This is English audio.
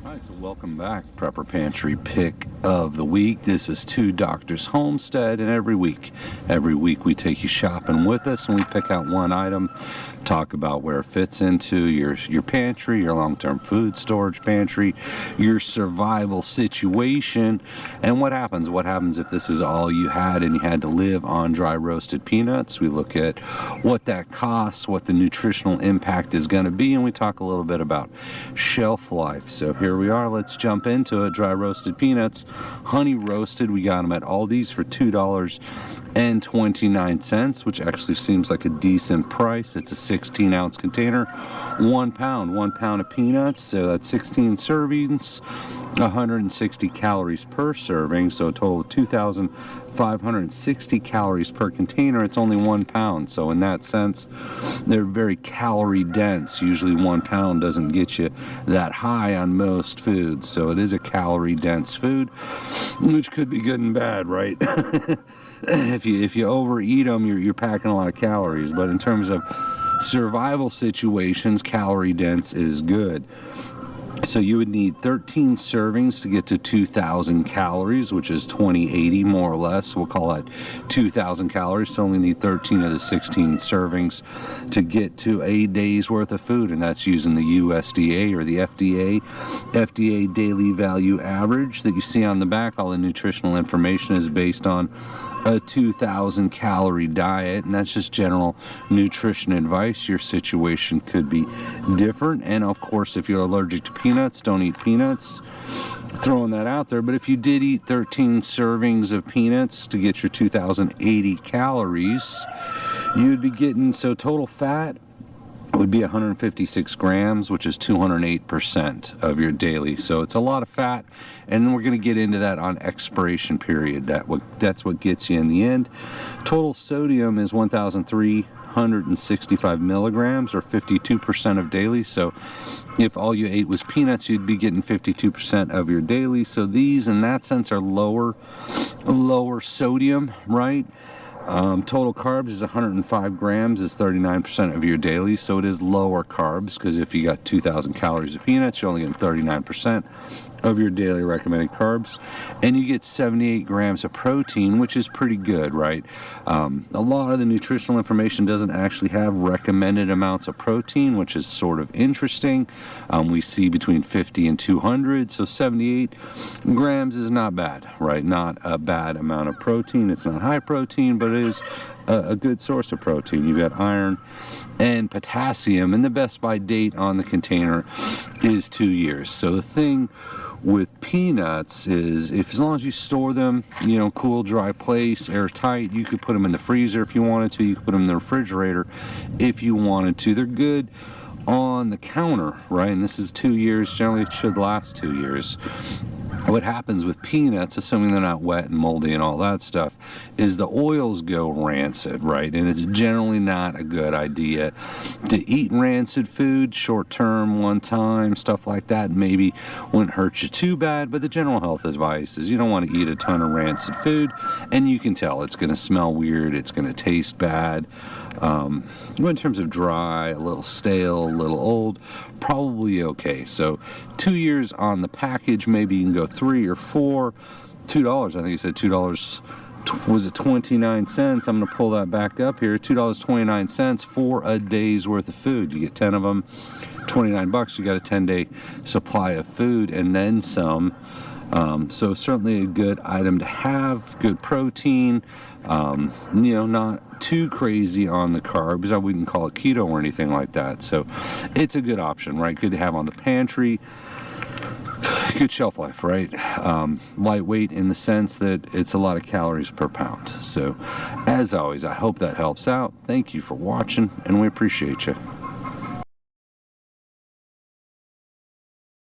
Alright, so welcome back, Prepper Pantry Pick of the Week. This is Two Drs Homestead, and every week we take you shopping with us and we pick out one item, talk about where it fits into your pantry, your long-term food storage pantry, your survival situation, and what happens if this is all you had and you had to live on dry roasted peanuts. We look at what that costs, what the nutritional impact is going to be, and we talk a little bit about shelf life. So here we are, let's jump into it. Dry roasted peanuts, honey roasted, we got them at Aldi's for $2.29, which actually seems like a decent price. It's a 16-ounce container, 1 pound of peanuts, so that's 16 servings, 160 calories per serving, so a total of 2,560 calories per container. It's only 1 pound, so in that sense they're very calorie dense. Usually 1 pound doesn't get you that high on most foods, so it is a calorie dense food, which could be good and bad, right? If you overeat them, you're packing a lot of calories, but in terms of survival situations, calorie dense is good. So you would need 13 servings to get to 2,000 calories, which is 2080 more or less. We'll call that 2,000 calories. So only need 13 of the 16 servings to get to a day's worth of food, and that's using the USDA or the FDA daily value average that you see on the back. All the nutritional information is based on a 2,000 calorie diet, and that's just general nutrition advice. Your situation could be different, and of course if you're allergic to peanuts, don't eat peanuts. Throwing that out there. But if you did eat 13 servings of peanuts to get your 2,080 calories, you'd be getting, so total fat would be 156 grams, which is 208% of your daily. So it's a lot of fat, and we're going to get into that on expiration period. That's what gets you in the end. Total sodium is 1,365 milligrams, or 52% of daily. So if all you ate was peanuts, you'd be getting 52% of your daily. So these, in that sense, are lower sodium, right? Total carbs is 105 grams, is 39% of your daily, so it is lower carbs, because if you got 2,000 calories of peanuts, you're only getting 39% of your daily recommended carbs, and you get 78 grams of protein, which is pretty good, right? A lot of the nutritional information doesn't actually have recommended amounts of protein, which is sort of interesting. We see between 50 and 200, so 78 grams is not bad, right? Not a bad amount of protein. It's not high protein, but it is a good source of protein. You've got iron and potassium, and the best buy date on the container is 2 years. So the thing with peanuts is, as long as you store them, cool, dry place, airtight, you could put them in the freezer if you wanted to. You could put them in the refrigerator if you wanted to. They're good on the counter, right? And this is 2 years. Generally, it should last 2 years. What happens with peanuts, assuming they're not wet and moldy and all that stuff, is the oils go rancid, right? And it's generally not a good idea to eat rancid food short term, one time, stuff like that. Maybe wouldn't hurt you too bad, but the general health advice is you don't want to eat a ton of rancid food, and you can tell it's going to smell weird, it's going to taste bad. In terms of dry, a little stale, a little old, probably okay. So 2 years on the package, maybe you can go 3 or 4. $2, I think you said $2, was it 29 cents? I'm going to pull that back up here. $2.29 for a day's worth of food. You get 10 of them, $29. You got a 10-day supply of food and then some. So certainly a good item to have, good protein, not too crazy on the carbs. I wouldn't call it keto or anything like that. So it's a good option, right? Good to have on the pantry. Good shelf life, right? Lightweight in the sense that it's a lot of calories per pound. So as always, I hope that helps out. Thank you for watching, and we appreciate you.